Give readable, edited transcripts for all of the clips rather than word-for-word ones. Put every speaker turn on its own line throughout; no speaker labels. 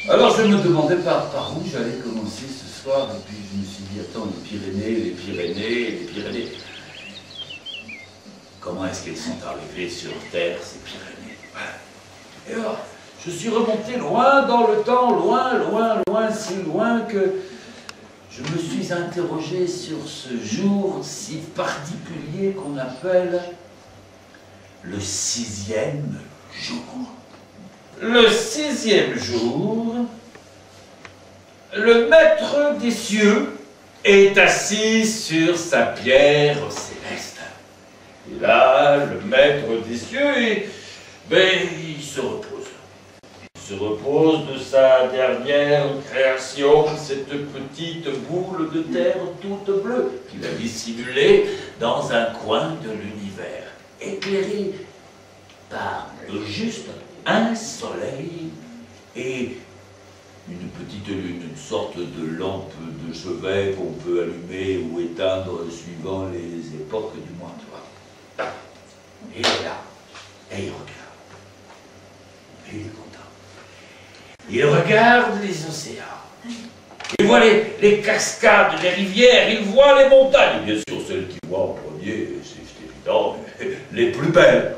Alors je me demandais par où j'allais commencer ce soir, et puis je me suis dit, attends, les Pyrénées... Comment est-ce qu'elles sont arrivées sur Terre, ces Pyrénées? Et alors, je suis remonté loin dans le temps, loin, si loin que je me suis interrogé sur ce jour si particulier qu'on appelle le 6e jour. Le 6e jour, le maître des cieux est assis sur sa pierre céleste. Et là, le maître des cieux, il se repose. Il se repose de sa dernière création, cette petite boule de terre toute bleue qu'il a dissimulée dans un coin de l'univers, éclairée par juste un soleil et une petite lune, une sorte de lampe de chevet qu'on peut allumer ou éteindre suivant les époques du mois. Et il est là, et il regarde. Et il est content. Il regarde les océans. Il voit les cascades, les rivières, il voit les montagnes. Bien sûr, celles qu'il voit en premier, c'est évident, les plus belles.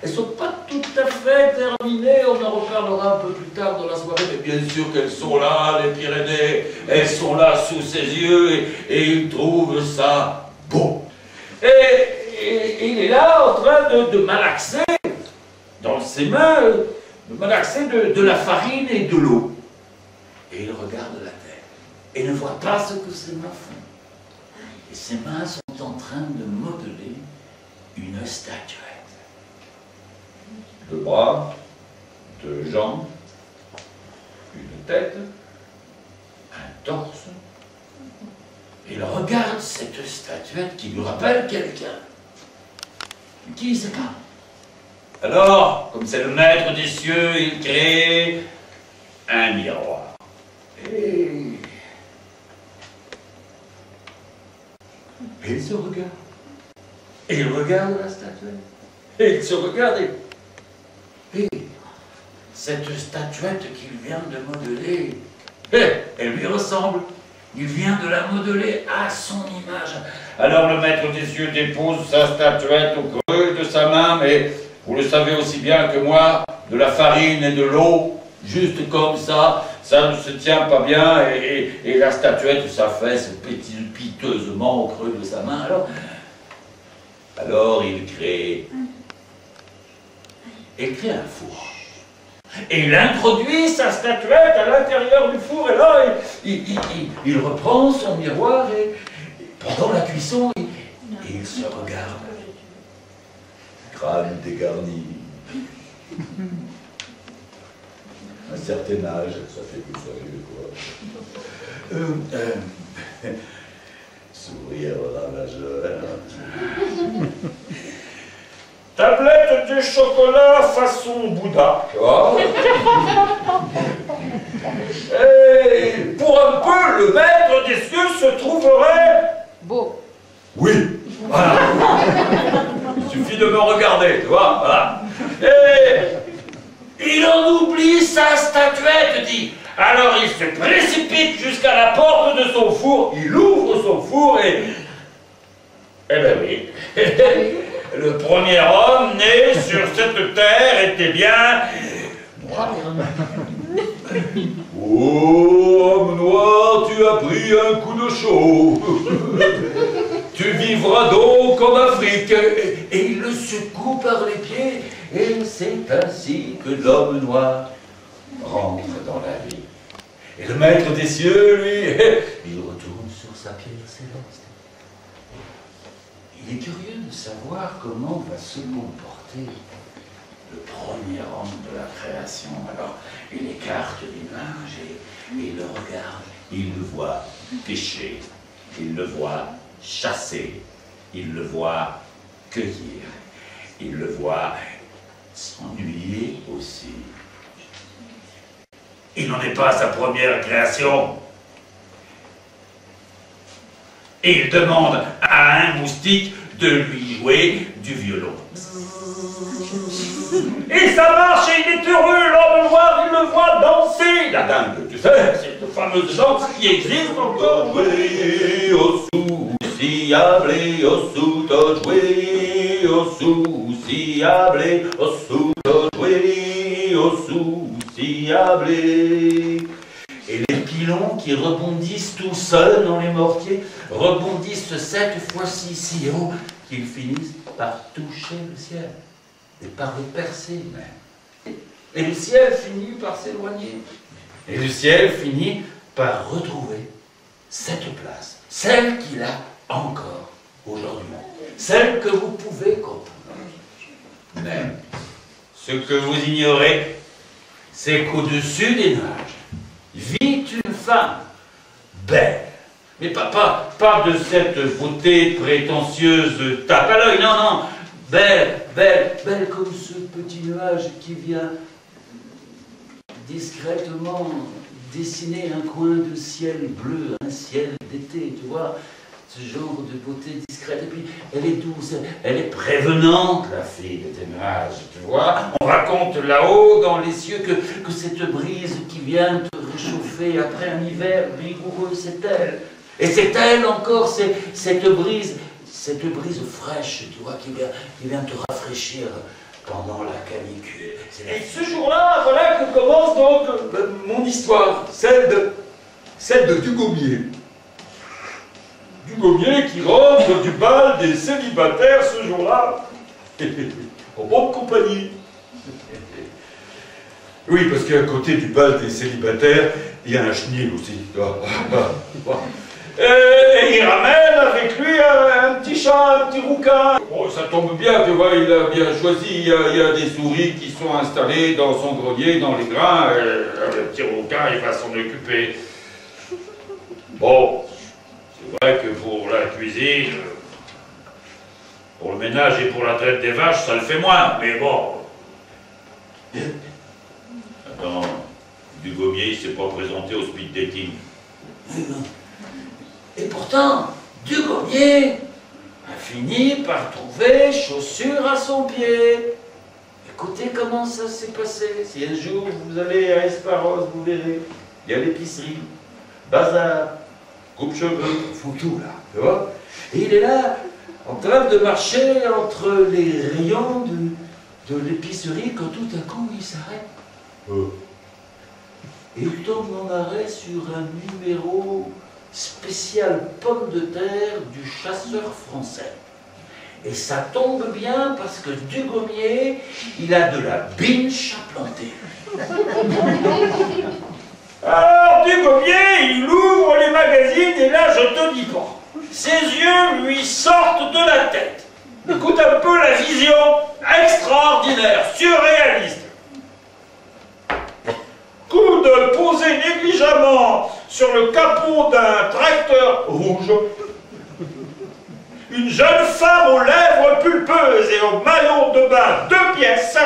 Elles ne sont pas tout à fait terminées, on en reparlera un peu plus tard dans la soirée, mais bien sûr qu'elles sont là, les Pyrénées, elles sont là sous ses yeux, et il trouve ça beau. Et il est là en train de malaxer dans ses mains, de malaxer de la farine et de l'eau. Et il regarde la terre et ne voit pas ce que ses mains font. Et ses mains sont en train de modeler une statuette. Deux bras, deux jambes, une tête, un torse. Il regarde cette statuette qui lui rappelle quelqu'un. Qui ne sait pas. Alors, comme c'est le maître des cieux, il crée un miroir. Et il se regarde. Et il regarde la statuette. Et il se regarde et cette statuette qu'il vient de modeler, elle lui ressemble. Il vient de la modeler à son image. Alors le maître des cieux dépose sa statuette au creux de sa main, mais vous le savez aussi bien que moi, de la farine et de l'eau, juste comme ça ne se tient pas bien, et la statuette s'affaisse piteusement au creux de sa main. Alors il crée un four. Et il introduit sa statuette à l'intérieur du four, et là, il reprend son miroir, et pendant la cuisson, il se regarde. Crâne dégarni. Un certain âge, ça fait plus sérieux, quoi. Sourire ravageur. Tablette de chocolat façon Bouddha, tu vois. Et pour un peu, le maître des cieux se trouverait...
beau.
Oui, voilà. Il suffit de me regarder, tu vois, voilà. Et il en oublie sa statuette, dit. Alors il se précipite jusqu'à la porte de son four, il ouvre son four et... Eh ben oui. Le premier homme né sur cette terre était bien noir. Oh, homme noir, tu as pris un coup de chaud. Tu vivras donc en Afrique. Et il le secoue par les pieds. Et c'est ainsi que l'homme noir rentre dans la vie. Et le maître des cieux, lui, il retourne sur sa pierre céleste. Il est curieux de savoir comment va se comporter le premier homme de la création. Alors, il écarte l'image et il le regarde. Il le voit pêcher, il le voit chasser, il le voit cueillir, il le voit s'ennuyer aussi. Il n'en est pas sa première création. Et il demande à un moustique de lui jouer du violon. Et ça marche et il est heureux, l'homme noir, il le voit danser la dingue, tu sais, cette fameuse danse qui existe encore. Jouer au souciable, au sous jouer au souciable, au sous jouer au souciable. Et les pilons qui rebondissent tout seuls dans les mortiers rebondissent cette fois-ci si haut qu'ils finissent par toucher le ciel et par le percer même. Et le ciel finit par s'éloigner. Et le ciel finit par retrouver cette place, celle qu'il a encore aujourd'hui, celle que vous pouvez comprendre. Mais ce que vous ignorez, c'est qu'au-dessus des nuages vit une femme belle, mais pas de cette beauté prétentieuse tape à l'œil, non, non, belle comme ce petit nuage qui vient discrètement dessiner un coin de ciel bleu, un ciel d'été, tu vois, ce genre de beauté discrète. Et puis, elle est douce, elle est prévenante, la fille de tes nuages, tu vois. On raconte là-haut, dans les cieux, que cette brise qui vient te réchauffer après un hiver vigoureux, c'est elle. Et c'est elle encore, cette brise fraîche, tu vois, qui vient te rafraîchir pendant la canicule. Et ce jour-là, voilà que commence donc mon histoire, celle de Dugommier. Dugommier qui rentre du bal des célibataires ce jour-là, en bonne compagnie. Oui, parce qu'à côté du bal des célibataires, il y a un chenil aussi. Et il ramène avec lui un petit chat, un petit rouquin. Bon, ça tombe bien, tu vois, il a bien choisi. Il y a des souris qui sont installées dans son grenier, dans les grains. Le petit rouquin, il va s'en occuper. Bon, c'est vrai que pour la cuisine, pour le ménage et pour la traite des vaches, ça le fait moins, mais bon. Attends, Dugommier, il s'est pas présenté au speed dating. Et pourtant, Dugommier a fini par trouver chaussures à son pied. Écoutez comment ça s'est passé. Si un jour vous allez à Esparos, vous verrez, il y a l'épicerie, bazar, coupe-cheveux, font tout là, tu vois. Et il est là, en train de marcher entre les rayons de l'épicerie, quand tout à coup il s'arrête. Et il tombe en arrêt sur un numéro spécial pomme de terre du Chasseur français. Et ça tombe bien parce que Dugommier, il a de la binche à planter. Alors Dugommier, il ouvre les magazines et là, je te dis pas, ses yeux lui sortent de la tête. Écoute un peu la vision extraordinaire, surréaliste. Coude posé négligemment sur le capot d'un tracteur rouge. Une jeune femme aux lèvres pulpeuses et au maillot de bain 2 pièces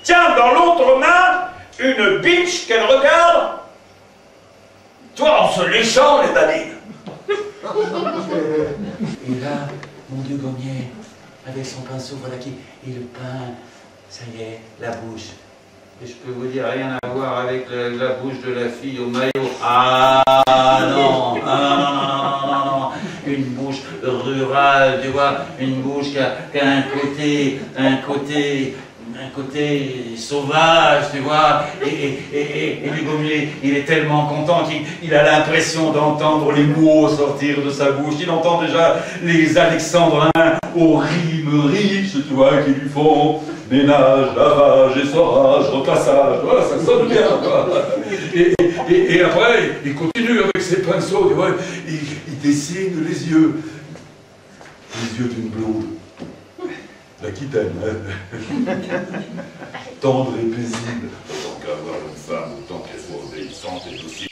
tient dans l'autre main une biche qu'elle regarde, toi, en se léchant les babines. Et là, mon Dugommier, avec son pinceau, voilà qui, et le pain, ça y est, la bouche. Et je peux vous dire, rien à voir avec la bouche de la fille au maillot. Ah non, non. Une bouche rurale, tu vois, une bouche qui a un côté sauvage, tu vois. Et Dugommier, il est tellement content qu'il a l'impression d'entendre les mots sortir de sa bouche. Il entend déjà les alexandrins aux rimes riches, tu vois, qui lui font ménage, lavage, essorage, repassage, voilà, ça sonne bien, quoi. Et après, il continue avec ses pinceaux, tu vois, il dessine les yeux d'une blonde, l'Aquitaine, hein. Tendre et paisible. Autant qu'avoir une femme, autant qu'elle soit obéissante et docile,